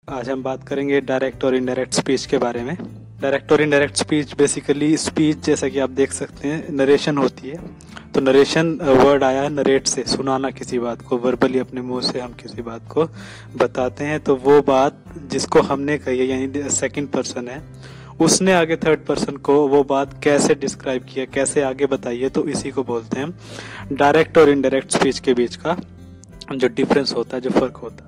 आज हम बात करेंगे डायरेक्ट और इनडायरेक्ट स्पीच के बारे में। डायरेक्ट और इनडायरेक्ट स्पीच बेसिकली स्पीच जैसा कि आप देख सकते हैं नरेशन होती है। तो नरेशन वर्ड आया है नरेट से, सुनाना किसी बात को, वर्बली अपने मुंह से हम किसी बात को बताते हैं। तो वो बात जिसको हमने कही है यानी सेकंड पर्सन है, उसने आगे थर्ड पर्सन को वो बात कैसे डिस्क्राइब किया, कैसे आगे बताई है, तो इसी को बोलते हैं डायरेक्ट और इनडायरेक्ट स्पीच के बीच का जो डिफरेंस होता है, जो फर्क होता है।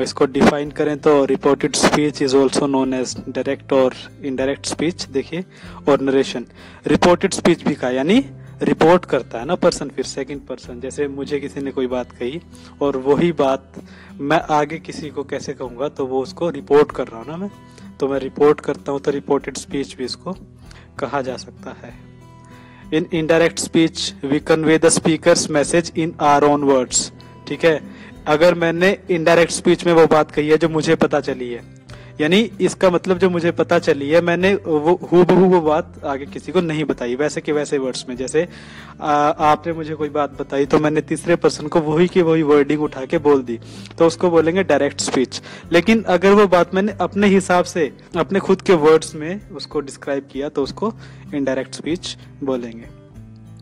इसको डिफाइन करें तो reported speech is also known as direct और इनडायरेक्ट स्पीच। देखिए, और नरेशन रिपोर्टेड स्पीच भी का यानी रिपोर्ट करता है ना पर्सन, फिर सेकंड पर्सन। जैसे मुझे किसी ने कोई बात कही और वही बात मैं आगे किसी को कैसे कहूंगा, तो वो उसको रिपोर्ट कर रहा हूँ ना मैं, तो मैं रिपोर्ट करता हूँ, तो रिपोर्टेड स्पीच भी इसको कहा जा सकता है। In indirect speech we convey the speaker's message in our own words. ठीक है, अगर मैंने इनडायरेक्ट स्पीच में वो बात कही है जो मुझे पता चली है, यानी इसका मतलब जो मुझे पता चली है मैंने वो हूबहू वो बात आगे किसी को नहीं बताई, वैसे के वैसे वर्ड्स में। जैसे आपने मुझे कोई बात बताई तो मैंने तीसरे पर्सन को वही की वही वर्डिंग उठा के बोल दी, तो उसको बोलेंगे डायरेक्ट स्पीच। लेकिन अगर वो बात मैंने अपने हिसाब से अपने खुद के वर्ड्स में उसको डिस्क्राइब किया तो उसको इनडायरेक्ट स्पीच बोलेंगे।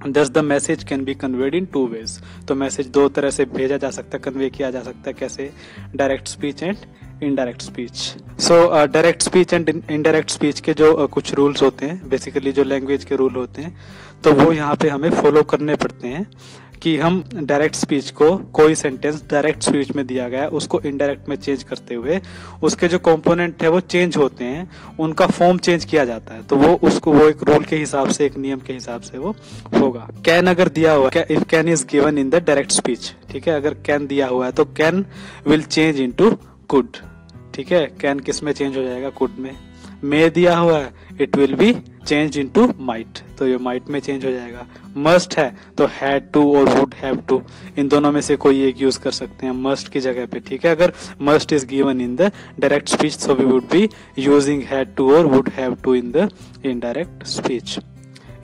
Thus the message can be conveyed in two ways। तो मैसेज दो तरह से भेजा जा सकता है, कन्वे किया जा सकता है। कैसे? Direct speech and indirect speech. So direct speech and indirect speech के जो कुछ रूल्स होते हैं, बेसिकली जो लैंग्वेज के रूल होते हैं, तो वो यहाँ पे हमें फॉलो करने पड़ते हैं कि हम डायरेक्ट स्पीच को, कोई सेंटेंस डायरेक्ट स्पीच में दिया गया है उसको इनडायरेक्ट में चेंज करते हुए उसके जो कंपोनेंट है वो चेंज होते हैं, उनका फॉर्म चेंज किया जाता है। तो वो उसको वो एक रूल के हिसाब से, एक नियम के हिसाब से वो होगा। कैन अगर दिया हुआ है, if can is given in the direct speech, ठीक है, अगर कैन दिया हुआ है तो can will change into could. ठीक है, कैन किस में चेंज हो जाएगा? कुड में। मे दिया हुआ है, it will be change into might, तो ये माइट में चेंज हो जाएगा। मस्ट है तो had to or would have to, इन दोनों में से कोई एक यूज कर सकते हैं मस्ट की जगह पे। ठीक है, अगर must is given in the direct speech so we would be using had to or would have to in the indirect speech.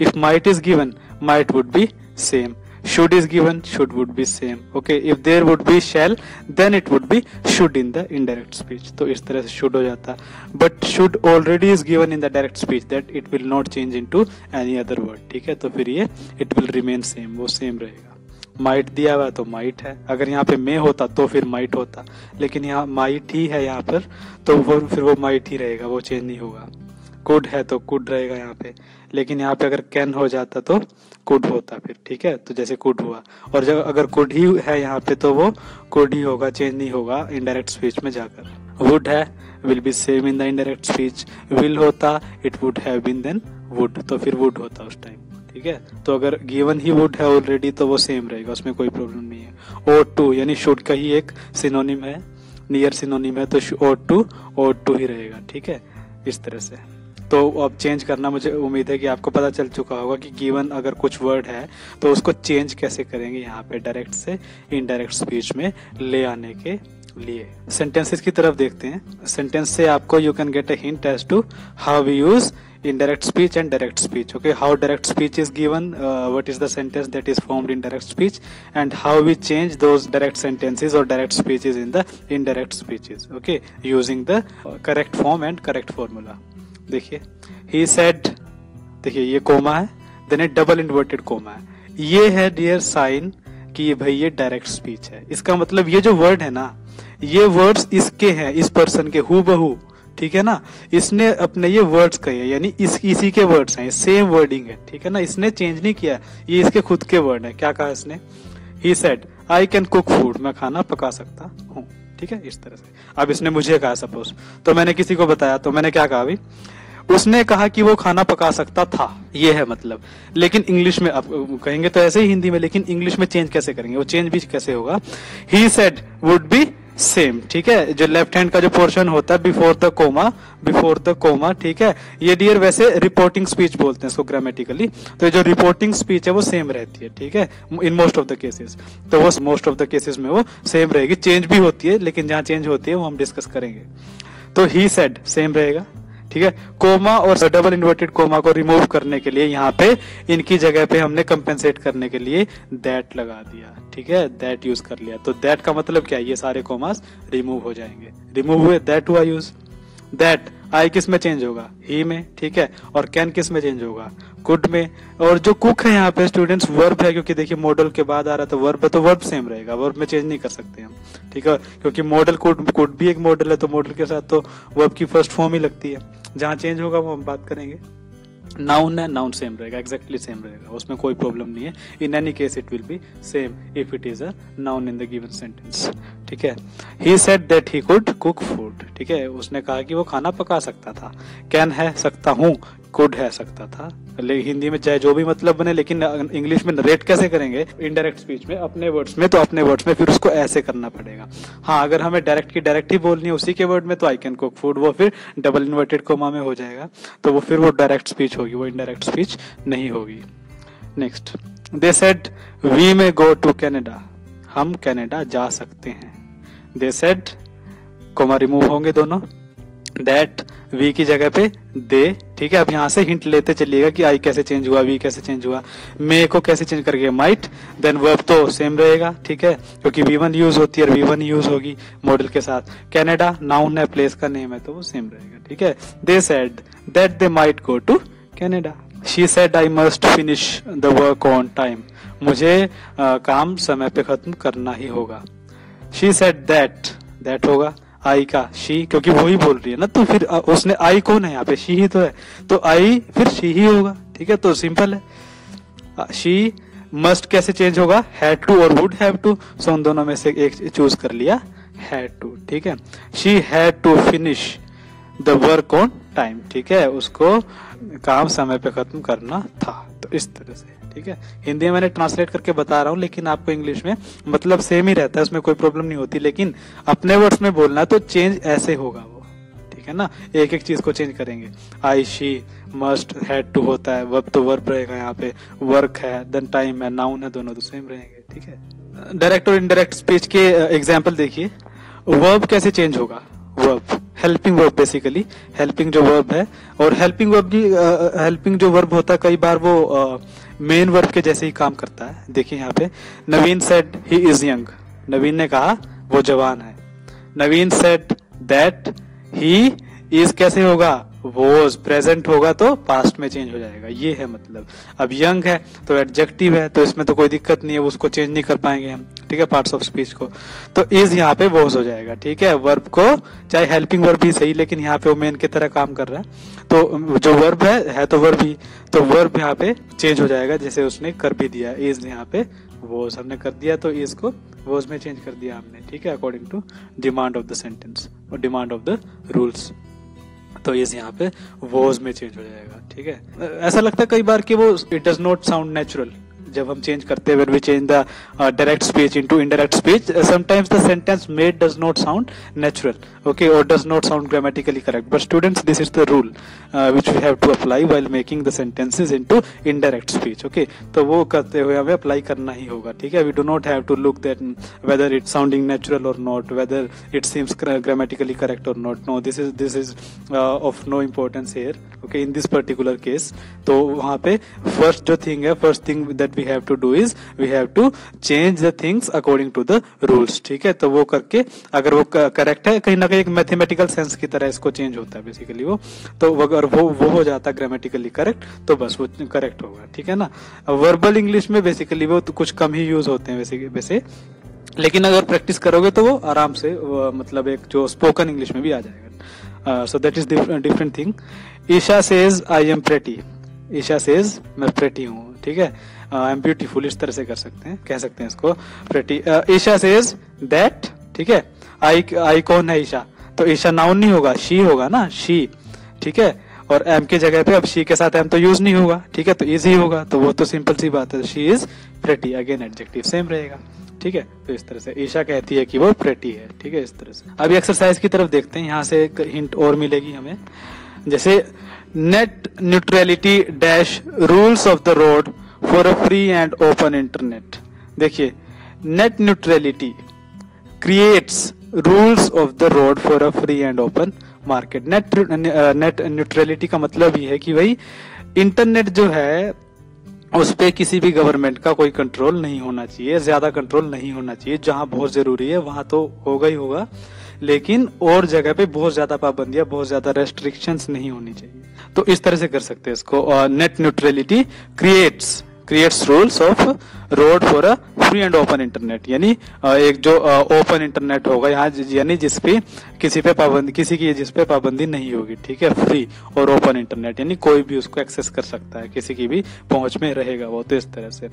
If might is given, might would be same. Should is given, should would be same. Okay, if there would be shall, then it would be should in the indirect speech. तो इस तरह से should हो जाता। But should already is given in the direct speech that it will not change into any other word. ठीक है, तो फिर ये it will remain same, वो same रहेगा। might दिया हुआ तो might है, अगर यहाँ पे may होता तो फिर might होता, लेकिन यहाँ might ही है यहाँ पर, तो वो फिर वो might ही रहेगा, वो चेंज नहीं होगा। could है तो could रहेगा यहाँ पे, लेकिन यहाँ पे अगर can हो जाता तो could होता फिर। ठीक है, तो जैसे could हुआ, और जब अगर could ही है यहाँ पे तो वो could ही होगा, चेंज नहीं होगा indirect speech में जाकर। would है, will be same in the indirect speech। will होता, it would have been then would, तो फिर would होता उस टाइम। ठीक है, तो अगर given ही would है ऑलरेडी तो वो सेम रहेगा, उसमें कोई प्रॉब्लम नहीं है। ought to यानी should का ही एक सिनोनिम है, नियर सिनोनिम है, तो ought to ही रहेगा। ठीक है, इस तरह से। तो अब चेंज करना, मुझे उम्मीद है कि आपको पता चल चुका होगा कि गिवन अगर कुछ वर्ड है तो उसको चेंज कैसे करेंगे यहाँ पे डायरेक्ट से इनडायरेक्ट स्पीच में ले आने के लिए। सेंटेंसेस की तरफ देखते हैं। सेंटेंस से आपको you can get a hint as to how we use indirect speech and direct speech. Okay, how direct speech is given, what is the sentence that is formed in direct speech, and how we change those direct sentences or direct speeches in the indirect speeches. Okay, using the correct form and correct formula. देखिए, he said, देखिए ये coma है, then एक double inverted coma है, ये है dear sign कि भाई ये डायरेक्ट स्पीच है। इसका मतलब ये जो वर्ड है ना, ये वर्ड्स इसके हैं, इस पर्सन के हूबहू। ठीक है ना, इसने अपने ये वर्ड्स कहे, यानी इसी के वर्ड्स हैं, सेम वर्डिंग है। ठीक है ना, इसने चेंज नहीं किया, ये इसके खुद के वर्ड है। क्या कहा इसने? He said I can cook food, मैं खाना पका सकता हूँ। ठीक है, इस तरह से। अब इसने मुझे कहा सपोज, तो मैंने किसी को बताया, तो मैंने क्या कहा? अभी उसने कहा कि वो खाना पका सकता था, ये है मतलब। लेकिन इंग्लिश में अब कहेंगे तो ऐसे ही हिंदी में, लेकिन इंग्लिश में चेंज कैसे करेंगे? वो चेंज भी कैसे होगा? He said would be same. ठीक है, जो लेफ्ट हैंड का जो पोर्शन होता है बिफोर द कोमा, ठीक है, ये डियर वैसे रिपोर्टिंग स्पीच बोलते हैं इसको ग्रामेटिकली। तो जो रिपोर्टिंग स्पीच है वो सेम रहती है। ठीक है, in most of the cases, तो वो मोस्ट ऑफ द केसेस में वो सेम रहेगी। चेंज भी होती है, लेकिन जहां चेंज होती है वो हम डिस्कस करेंगे। तो ही सेड सेम रहेगा, ठीक है। कोमा और डबल इन्वर्टेड कोमा को रिमूव करने के लिए यहाँ पे इनकी जगह पे हमने कंपेंसेट करने के लिए दैट लगा दिया, ठीक है, दैट यूज कर लिया। तो दैट का मतलब क्या है, ये सारे कोमास रिमूव हो जाएंगे, रिमूव हुए, दैट हुआ यूज। दैट आई किस में चेंज होगा, ही में, ठीक है, और कैन किस में चेंज होगा, कुड में। और जो कुक है यहाँ पे स्टूडेंट्स वर्ब है, क्योंकि देखिए मॉडल के बाद आ रहा था वर्ब है, तो वर्ब सेम रहेगा, वर्ब में चेंज नहीं कर सकते हम, ठीक है, क्योंकि मॉडल कुड भी एक मॉडल है, तो मॉडल के साथ तो वर्ब की फर्स्ट फॉर्म ही लगती है। जहाँ चेंज होगा वो हम बात करेंगे। नाउन है, नाउन सेम रहेगा, एग्जैक्टली सेम रहेगा, उसमें कोई प्रॉब्लम नहीं है। In any case it will be same if it is a noun in the given sentence, ठीक है। He said that he could cook food, ठीक है, उसने कहा कि वो खाना पका सकता था। कैन है सकता हूँ, कुड है सकता था, हिंदी में चाहे जो भी मतलब बने, लेकिन इंग्लिश में नरेट कैसे करेंगे, इनडायरेक्ट स्पीच में अपने वर्ड्स में, तो अपने वर्ड्स में फिर उसको ऐसे करना पड़ेगा। हाँ, अगर हमें डायरेक्ट की डायरेक्ट ही बोलनी है उसी के वर्ड में, तो आई कैन कुक फूड, वो फिर डबल इन्वर्टेड कोमा में हो जाएगा, तो वो फिर वो डायरेक्ट स्पीच होगी, वो इनडायरेक्ट स्पीच नहीं होगी। Next, they said we may go to Canada, हम कनाडा जा सकते हैं। दे सेड, कोमा रिमूव होंगे दोनों, दैट वी की जगह पे दे, ठीक है। अब यहाँ से हिंट लेते चलिएगा कि आई कैसे चेंज हुआ, वी कैसे चेंज हुआ, मे को कैसे चेंज करके माइट, देन वर्ब तो सेम रहेगा, ठीक है, क्योंकि V1 यूज होती है और V1 यूज होगी मॉडल के साथ। कनाडा नाउन है, प्लेस का नेम है, तो वो सेम रहेगा, ठीक है। They said that they might go to Canada. She said I must finish the work on time, मुझे काम समय पे खत्म करना ही होगा। शी सेड दैट होगा आई का शी, क्योंकि वो ही बोल रही है ना, तो फिर उसने आई कौन है यहाँ पे, शी ही तो है, तो आई फिर शी ही होगा, ठीक है, तो सिंपल है। शी मस्ट कैसे चेंज होगा, had to or would have to, सो उन दोनों में से एक चूज कर लिया, हैड टू, ठीक है। She had to finish the work on time, ठीक है, उसको काम समय पे खत्म करना था, तो इस तरह से, ठीक है। हिंदी में मैंने ट्रांसलेट करके बता रहा हूँ, लेकिन आपको इंग्लिश में मतलब सेम ही रहता है, उसमें कोई प्रॉब्लम नहीं होती, लेकिन अपने वर्ड्स में बोलना तो चेंज ऐसे होगा वो, ठीक है ना, एक एक चीज को चेंज करेंगे। आई, शी, मस्ट, हैड टू होता है, वर्ब तो वर्ब रहेगा यहाँ पे, वर्क है, देन टाइम है, नाउन है, दोनों तो सेम रहेंगे, ठीक है। डायरेक्ट और इनडायरेक्ट स्पीच के एग्जाम्पल देखिए। वर्ब कैसे चेंज होगा, verb helping verb, basically helping जो वर्ब है, और हेल्पिंग वर्ब भी हेल्पिंग जो वर्ब होता है कई बार वो मेन वर्ब के जैसे ही काम करता है। देखिए यहाँ पे, नवीन सेड ही इज यंग, नवीन ने कहा वो जवान है। नवीन सेड दैट ही इज कैसे होगा, वॉज, प्रेजेंट होगा तो पास्ट में चेंज हो जाएगा, ये है मतलब। अब यंग है तो एडजेक्टिव है, तो इसमें तो कोई दिक्कत नहीं है, उसको चेंज नहीं कर पाएंगे हम, ठीक है, पार्ट्स ऑफ स्पीच को, तो इज यहाँ पे वॉज हो जाएगा, ठीक है। वर्ब को चाहे हेल्पिंग वर्ब भी सही, लेकिन यहाँ पे वो मेन की तरह काम कर रहा है, तो जो वर्ब है तो वर्ब ही, तो वर्ब यहाँ पे चेंज हो जाएगा, जैसे उसने कर भी दिया, इज यहाँ पे वॉज हमने कर दिया, तो इज को वॉज में चेंज कर दिया हमने, ठीक है, according to demand of the sentence और डिमांड ऑफ द रूल्स, तो इस यहाँ पे वॉज में चेंज हो जाएगा, ठीक है। ऐसा लगता है कई बार कि वो it does not sound natural, जब हम चेंज करते हैं, when we change the direct speech into indirect speech, sometimes the sentence made does not sound natural, okay, or does not sound grammatically correct, but students, this is the rule which we have to apply while making the sentences into indirect speech, okay, तो वो करते हुए हमें apply करना ही होगा, ठीक है। we do not have to look that whether it's sounding natural or not, whether it seems grammatically correct or not, no, this is of no importance here, okay, in this particular case। तो वहाँ पे first जो thing है, first thing that we have to do is we have to change the things according to the rules, ठीक है। तो वो करके अगर वो करेक्ट है, कहीं ना कहीं एक मैथमेटिकल सेंस की तरह इसको चेंज होता है बेसिकली वो, तो अगर वो हो जाता है ग्रामेटिकली करेक्ट, तो बस वो करेक्ट होगा, ठीक है ना। वर्बल इंग्लिश में बेसिकली वो तो कुछ कम ही यूज होते हैं वैसे, लेकिन अगर प्रैक्टिस करोगे तो वो आराम से मतलब एक जो स्पोकन इंग्लिश में भी आ जाएगा। So that is different thing. Isha says I am pretty, Isha says मैं प्रेटी हूँ, ठीक है। आई एम ब्यूटीफुल, इस तरह से कर सकते हैं, कह सकते हैं इसको प्रेटी। ईशा सेज दैट, ठीक है। आई कौन है, ईशा, तो ईशा नाउन नहीं होगा, शी होगा ना, शी, ठीक है। और एम की जगह पे अब शी के साथ एम तो यूज नहीं होगा, ठीक है, तो इज ही होगा, तो वो तो सिंपल सी बात है, she is pretty, again adjective same रहेगा, ठीक है। तो इस तरह से ईशा कहती है कि वो प्रेटी है, ठीक है, इस तरह से। अभी एक्सरसाइज की तरफ देखते हैं, यहाँ से एक हिंट और मिलेगी हमें, जैसे net neutrality dash rules of the road for a free and open internet. देखिए, net neutrality creates rules of the road for a free and open market. Net neutrality का मतलब ये है कि भाई इंटरनेट जो है उस पे किसी भी गवर्नमेंट का कोई कंट्रोल नहीं होना चाहिए, ज्यादा कंट्रोल नहीं होना चाहिए। जहां बहुत जरूरी है वहां तो होगा ही होगा, लेकिन और जगह पे बहुत ज्यादा पाबंदियां, बहुत ज्यादा रेस्ट्रिक्शंस नहीं होनी चाहिए। तो इस तरह से कर सकते हैं इसको। Net neutrality creates rules of road for a free and open internet, यानी एक जो ओपन इंटरनेट होगा यहाँ, यानी जिसपे किसी पे पाबंदी नहीं होगी, ठीक है। फ्री और ओपन इंटरनेट यानी कोई भी उसको एक्सेस कर सकता है, किसी की भी पहुंच में रहेगा वो। तो इस तरह से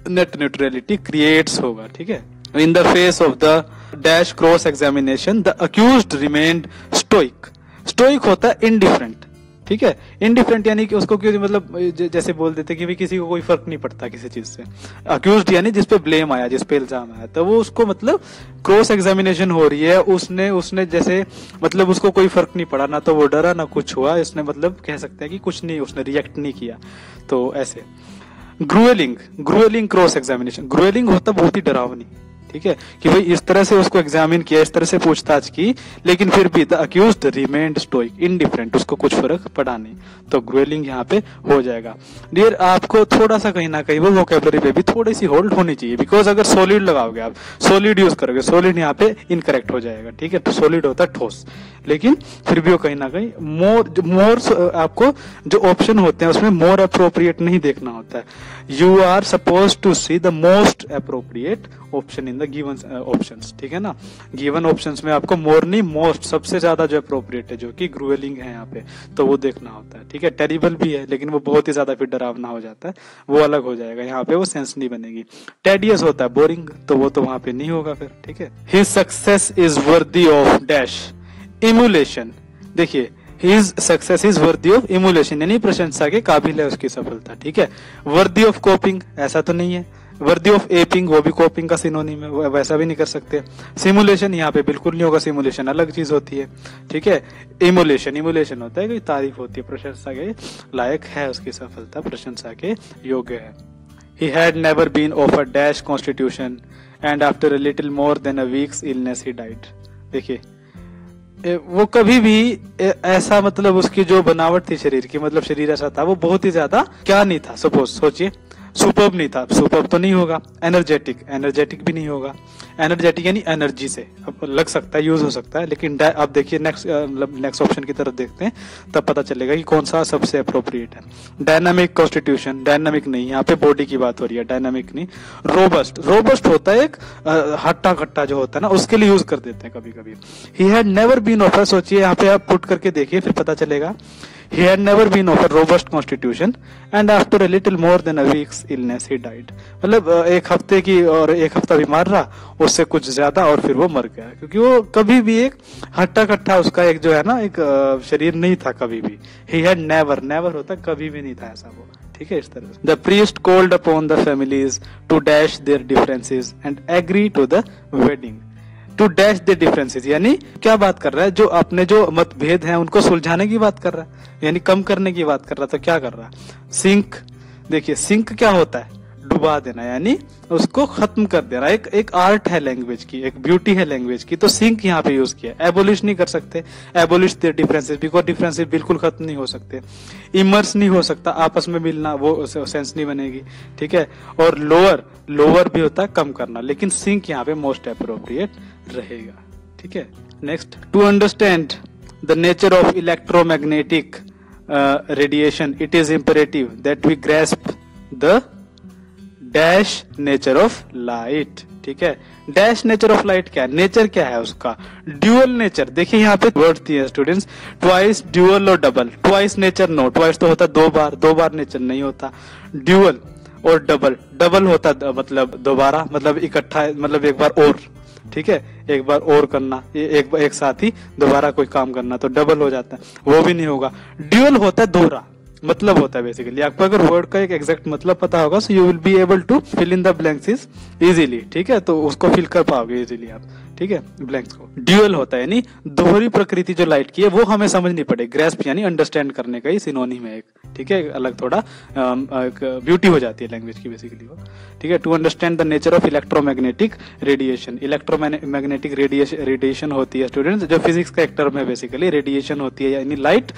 नेट न्यूट्रलिटी क्रिएट्स होगा, ठीक है। In the face of the dash cross examination the accused remained stoic होता है इनडिफरेंट, ठीक है। इनडिफरेंट यानी कि उसको क्यों, मतलब जैसे बोल देते कि भाई किसी को कोई फर्क नहीं पड़ता किसी चीज से। अक्यूज्ड यानी जिसपे ब्लेम आया, जिसपे इल्जाम आया, तो वो उसको मतलब क्रॉस एग्जामिनेशन हो रही है, उसने जैसे मतलब उसको कोई फर्क नहीं पड़ा, ना तो वो डरा ना कुछ हुआ, इसने मतलब कह सकते हैं कि कुछ नहीं, उसने रिएक्ट नहीं किया। तो ऐसे ग्रुएलिंग क्रॉस एग्जामिनेशन, ग्रुएलिंग होता बहुत ही डरावनी, ठीक है, कि भाई इस तरह से उसको एग्जामिन किया, इस तरह से पूछताछ की, लेकिन फिर भी the accused remained stoic indifferent, उसको कुछ फर्क पड़ा नहीं। तो ग्रुएलिंग यहाँ पे हो जाएगा। डियर आपको थोड़ा सा कहीं ना कहीं वो वोकेबलरी पे भी थोड़ी सी होल्ड होनी चाहिए, बिकॉज अगर सॉलिड लगाओगे आप, सॉलिड यूज करोगे, सॉलिड यहाँ पे इनकरेक्ट हो जाएगा, ठीक है। तो सॉलिड होता है ठोस, लेकिन फिर भी वो कहीं ना कहीं मोर आपको जो ऑप्शन होते हैं उसमें मोर अप्रोप्रिएट नहीं देखना होता है। You are suppose to see the most appropriate option in the given options, ठीक है ना। गिवन ऑप्शंस में आपको मोर नहीं, मोस्ट, सबसे ज्यादा जो अप्रोप्रिएट है, जो कि ग्रुएलिंग है यहाँ पे, तो वो देखना होता है, ठीक है। टेरिबल भी है, लेकिन वो बहुत ही ज्यादा फिर डरावना हो जाता है, वो अलग हो जाएगा, यहाँ पे वो सेंस नहीं बनेगी। टेडियस होता है बोरिंग, तो वो तो वहां पे नहीं होगा फिर, ठीक है। His success is worthy of dash emulation, देखिए his success is worthy of emulation यानी प्रशंसा के काबिल है उसकी सफलता, ठीक है। वर्दी ऑफ कॉपिंग ऐसा तो नहीं है। वर्दी ऑफ एपिंग, वो भी कॉपिंग का सिनोनिम है, वैसा भी नहीं कर सकते। सिमुलेशन यहाँ पे बिल्कुल नहीं होगा, सिमुलेशन अलग चीज होती है, ठीक है। इमुलेशन होता है कोई तारीफ होती है, प्रशंसा के लायक है उसकी सफलता, प्रशंसा के योग्य है। He had never been offered dash constitution and after a little more than a week's illness he died। देखिए वो कभी भी ऐसा, मतलब उसकी जो बनावट थी शरीर की, मतलब शरीर ऐसा था, वो बहुत ही ज्यादा क्या नहीं था, सपोज सोचिए, सुपर्ब नहीं था, सुपर्ब तो नहीं होगा। एनर्जेटिक भी नहीं होगा। एनर्जेटिक यानी एनर्जी से, अब लग सकता है, यूज हो सकता है, लेकिन अब देखिए नेक्स्ट ऑप्शन की तरफ देखते हैं, तब पता चलेगा कि कौन सा सबसे अप्रोप्रिएट है। डायनामिक कॉन्स्टिट्यूशन, डायनामिक नहीं, यहाँ पे बॉडी की बात हो रही है, डायनामिक नहीं। रोबस्ट होता है एक हट्टा कट्टा जो होता है ना, उसके लिए यूज कर देते हैं कभी कभी। He had never been offer, सोचिए यहाँ पे आप पुट करके देखिए, फिर पता चलेगा। He had never been offered robust constitution and after a little more than a week's illness he died। मतलब एक हफ्ते की, और एक हफ्ता बीमार रहा, उससे कुछ ज्यादा, और फिर वो मर गया, क्योंकि वो कभी भी एक हट्टा कट्टा उसका एक जो है ना एक शरीर नहीं था कभी भी। He had never होता कभी भी नहीं था ऐसा वो, ठीक है, इस तरह से। The priest called upon the families to dash their differences and agree to the wedding। To dash the differences यानी क्या बात कर रहा है, जो अपने जो मतभेद हैं उनको सुलझाने की बात कर रहा है, यानी कम करने की बात कर रहा है। तो क्या कर रहा है, सिंक, देखिए सिंक क्या होता है, डुबा देना, यानी उसको खत्म कर देना। एक आर्ट है लैंग्वेज की, एक ब्यूटी है लैंग्वेज की, तो सिंक यहाँ पे यूज किया। एबोलिश नहीं कर सकते, abolish the differences, because differences बिल्कुल खत्म नहीं हो सकते। इमर्स नहीं हो सकता, आपस में मिलना, वो सेंस नहीं बनेगी, ठीक है। और लोअर भी होता है कम करना, लेकिन सिंक यहाँ पे मोस्ट अप्रोप्रिएट रहेगा, ठीक है। Next, to understand the nature of electromagnetic radiation it is imperative that we grasp the dash nature of light, ठीक है। डैश नेचर ऑफ लाइट क्या है, नेचर क्या है उसका, ड्यूअल नेचर। देखिए यहाँ पे वर्ड दिए स्टूडेंट्स, ट्वाइस, ड्यूअल और double. Twice nature no, twice तो होता दो बार नेचर नहीं होता। ड्यूअल और डबल होता मतलब दोबारा, मतलब इकट्ठा, मतलब एक बार और, ठीक है, एक बार और करना, एक साथ ही दोबारा कोई काम करना, तो डबल हो जाता है, वो भी नहीं होगा। ड्यूअल होता है दोहरा, मतलब होता है बेसिकली। आपको अगर वर्ड का एक एग्जैक्ट मतलब पता होगा, so you will be able to fill in the blanks easily, ठीक है, तो उसको फिल कर पाओगे इजीली आप, ठीक है, ब्लैंक्स को। ड्यूअल होता है यानी दोहरी प्रकृति जो लाइट की है, वो हमें समझनी पड़े। ग्रैस्प यानी अंडरस्टैंड करने का ही सिनोनिम है एक, ठीक है, अलग थोड़ा ब्यूटी हो जाती है लैंग्वेज की बेसिकली वो, ठीक है। To understand the nature of electromagnetic radiation, electromagnetic radiation होती है स्टूडेंट्स, जो फिजिक्स के एक्टर में बेसिकली रेडिएशन होती है, यानी लाइट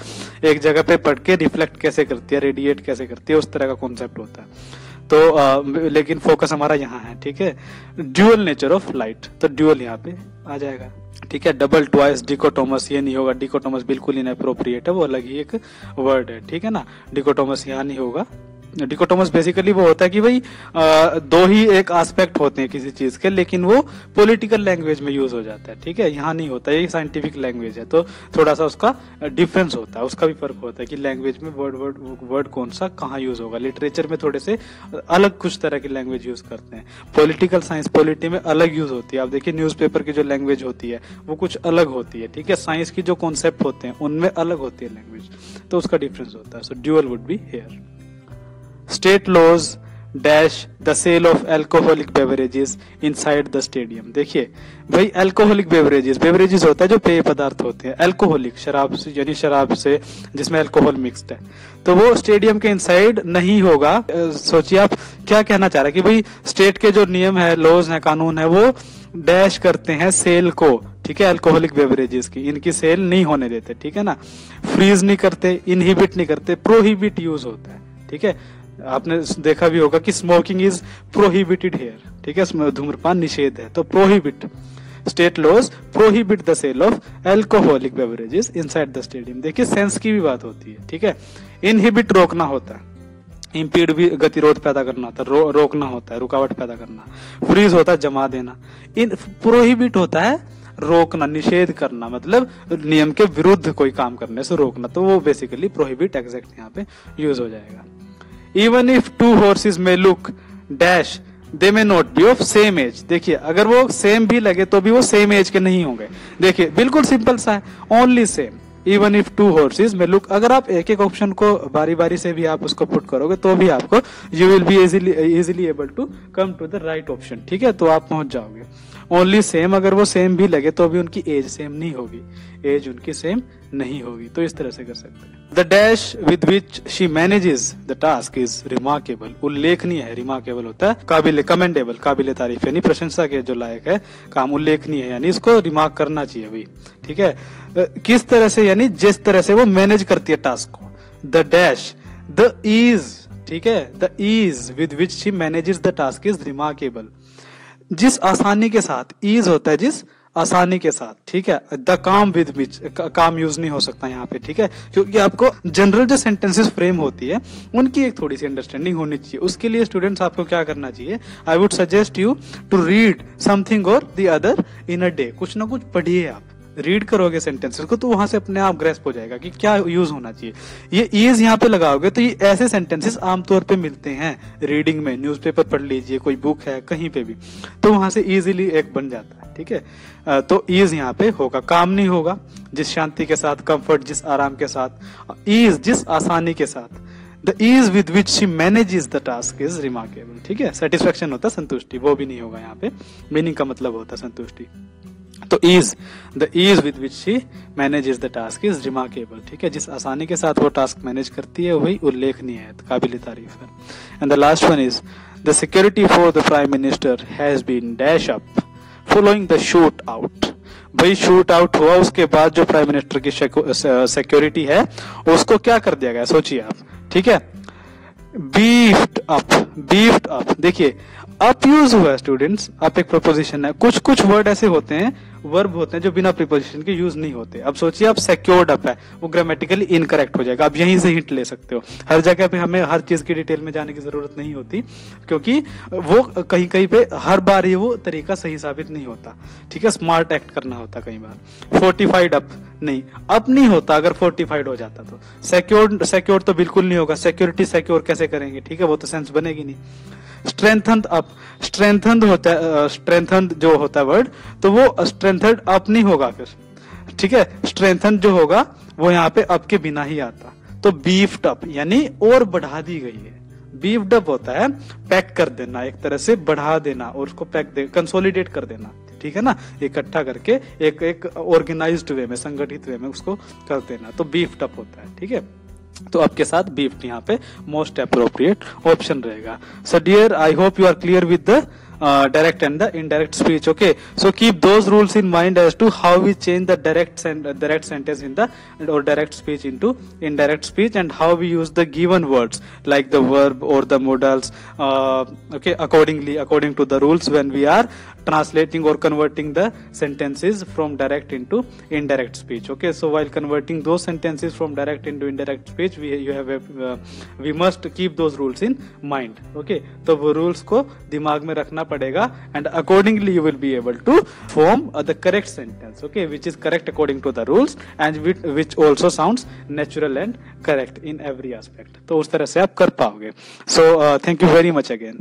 एक जगह पे पड़ के रिफ्लेक्ट कैसे करती है, रेडिएट कैसे करती है, उस तरह का कॉन्सेप्ट होता है। तो लेकिन फोकस हमारा यहाँ है, ठीक है। ड्यूअल नेचर ऑफ लाइट, तो ड्यूअल यहाँ पे आ जाएगा, ठीक है। डबल, ट्वाइस, डिकोटोमस ये नहीं होगा, डिकोटोमस बिल्कुल इनएप्रोप्रिएट है, वो अलग ही एक वर्ड है, ठीक है ना। डिकोटोमस यहाँ नहीं होगा। डिकोटोमस बेसिकली वो होता है कि भाई दो ही एक एस्पेक्ट होते हैं किसी चीज के, लेकिन वो पॉलिटिकल लैंग्वेज में यूज हो जाता है, ठीक है। यहाँ नहीं होता, ये साइंटिफिक लैंग्वेज है, तो थोड़ा सा उसका डिफरेंस होता है, उसका भी फर्क होता है कि लैंग्वेज में वर्ड कौन सा कहाँ यूज होगा। लिटरेचर में थोड़े से अलग कुछ तरह की लैंग्वेज यूज करते हैं, पॉलिटिकल साइंस पॉलिटी में अलग यूज होती है। आप देखिए न्यूज़पेपर की जो लैंग्वेज होती है वो कुछ अलग होती है, ठीक है। साइंस की जो कॉन्सेप्ट होते हैं उनमें अलग होती है लैंग्वेज, तो उसका डिफरेंस होता है। So dual would be here. State laws dash the sale of alcoholic beverages inside the stadium। देखिए भाई अल्कोहलिक बेवरेजेस होता है जो पेय पदार्थ होते हैं, अल्कोहलिक शराब से, यानी शराब से जिसमें अल्कोहल मिक्स्ड है, तो वो स्टेडियम के इनसाइड नहीं होगा। सोचिए आप क्या कहना चाह रहे हैं कि भाई स्टेट के जो नियम है, लॉज है, कानून है, वो डैश करते हैं सेल को, ठीक है, अल्कोहलिक बेवरेजेस की, इनकी सेल नहीं होने देते, ठीक है ना। फ्रीज नहीं करते, इनहिबिट नहीं करते, प्रोहिबिट यूज होता है, ठीक है। आपने देखा भी होगा कि स्मोकिंग इज प्रोहिबिटेड हियर, ठीक है, धूम्रपान निषेध है, तो prohibit, state laws prohibit the sale of alcoholic beverages inside the stadium. देखिए सेंस की भी बात होती है, ठीक है। इनहिबिट रोकना होता है, इंपीड भी गतिरोध पैदा करना होता है, रोकना होता है, रुकावट पैदा करना। फ्रीज होता है जमा देना। इन प्रोहिबिट होता है रोकना, निषेध करना, मतलब नियम के विरुद्ध कोई काम करने से रोकना, तो वो बेसिकली प्रोहिबिट एग्जैक्ट यहाँ पे यूज हो जाएगा। Even if two horses may look dash, they may not be of same age। देखिए अगर वो सेम भी लगे तो भी वो सेम एज के नहीं होंगे। देखिए बिल्कुल सिंपल सा है, only same. Even if two horse's में लुक, अगर आप एक एक ऑप्शन को बारी बारी से भी आप उसको पुट करोगे तो भी आपको you will be easily able to come to the right option, ठीक है, तो आप पहुंच जाओगे। ओनली सेम, अगर वो सेम भी लगे तो भी उनकी एज सेम नहीं होगी, एज उनकी सेम नहीं होगी, तो इस तरह से कर सकते हैं। The dash with which she manages the task is remarkable. उल्लेखनीय है, रिमार्केबल होता है काबिल, कमेंडेबल, काबिल तारीफ, यानी प्रशंसा के जो लायक है काम, उल्लेखनीय है, यानी इसको रिमार्क करना चाहिए भाई, ठीक है। किस तरह से, यानी जिस तरह से वो मैनेज करती है टास्क को। द डैश, द ईज, ठीक है, the ease with which she manages the task is remarkable. जिस आसानी के साथ, ईज होता है जिस आसानी के साथ, ठीक है। द काम विद विच, काम यूज नहीं हो सकता यहाँ पे, ठीक है, क्योंकि आपको जनरल जो सेंटेंसेस फ्रेम होती है उनकी एक थोड़ी सी अंडरस्टैंडिंग होनी चाहिए। उसके लिए स्टूडेंट्स आपको क्या करना चाहिए, I would suggest you to read something or the other in a day. कुछ ना कुछ पढ़िए, आप रीड करोगे सेंटेंसेस को तो वहां से अपने आप ग्रेस्प हो जाएगा कि क्या यूज होना चाहिए। ये ईज यहाँ पे लगाओगे तो ये ऐसे सेंटेंसेस आमतौर पे मिलते हैं रीडिंग में, न्यूज़पेपर पढ़ लीजिए, कोई बुक है कहीं पे भी, तो वहां से इजीली एक बन जाता है, ठीक है। तो ईज यहाँ पे होगा, काम नहीं होगा, जिस शांति के साथ, कंफर्ट जिस आराम के साथ, ईज जिस आसानी के साथ, the ease with which she manages the task is remarkable, ठीक है। सेटिस्फेक्शन होता है संतुष्टि, वो भी नहीं होगा यहाँ पे, मीनिंग का मतलब होता है संतुष्टि। तो ease, the ease with which she manages the task is remarkable, ठीक है, जिस आसानी के साथ वो टास्क मैनेज करती है वही उल्लेखनीय है, काबिल तारीफ है। And the last one is the security for the prime minister has been dash up following the shoot out. भाई शूट आउट हुआ, उसके बाद जो प्राइम मिनिस्टर की सिक्योरिटी है उसको क्या कर दिया गया, सोचिए आप, ठीक है, बीफ्ड अप, बीफ्ड अप। देखिए अप यूज हुआ है स्टूडेंट्स, अप एक प्रपोजिशन है, कुछ कुछ वर्ड ऐसे होते हैं, वर्ब होते हैं जो बिना प्रीपोजिशन के यूज नहीं होते। अब सोचिए आप सिक्योर्ड अप है, वो ग्रामेटिकली इनकरेक्ट हो जाएगा, आप यहीं से हिंट ले सकते हो। हर जगह पे हमें हर चीज की डिटेल में जाने की जरूरत नहीं होती, क्योंकि वो कहीं कहीं पे हर बार ये वो तरीका सही साबित नहीं होता, ठीक है, स्मार्ट एक्ट करना होता कई बार। फोर्टिफाइड अप नहीं, अप नहीं होता अगर फोर्टिफाइड हो जाता तो। सिक्योर तो बिल्कुल नहीं होगा, सिक्योरिटी सिक्योर कैसे करेंगे, ठीक है, वो तो सेंस बनेगी नहीं। स्ट्रेंथन्ड अप, स्ट्रेंथन्ड होता है, स्ट्रेंथन्ड जो होता है वर्ड, तो वो स्ट्रेंथन्ड अप नहीं होगा फिर, ठीक है, स्ट्रेंथन्ड जो होगा वो यहाँ पे अप के बिना ही आता, तो बीफ्ड अप यानी और बढ़ा दी गई है। बीफ्ड अप होता है पैक कर देना, एक तरह से बढ़ा देना और उसको कंसोलिडेट कर देना, ठीक है ना, इकट्ठा करके एक ऑर्गेनाइज्ड वे में, संगठित वे में उसको कर देना, तो बीफ्ड अप होता है, ठीक है। तो आपके साथ बीफ्ड यहाँ पे मोस्ट अप्रोप्रिएट ऑप्शन रहेगा. So dear, I hope you are clear with the direct and the indirect speech. Okay, so keep those rules in mind as to how we change the direct sentence in the or direct speech into indirect speech, and how we use the given words like the verb or the modals okay, according to the rules when we are translating or converting the sentences from direct into indirect speech. Okay, so while converting those sentences from direct into indirect speech, we must keep those rules in mind. Okay, तो वो rules को दिमाग में रखना पड़ेगा, and accordingly you will be able to form the correct sentence, okay, which is correct according to the rules and which also sounds natural and correct in every aspect. तो उस तरह से आप कर पाओगे. So thank you very much again.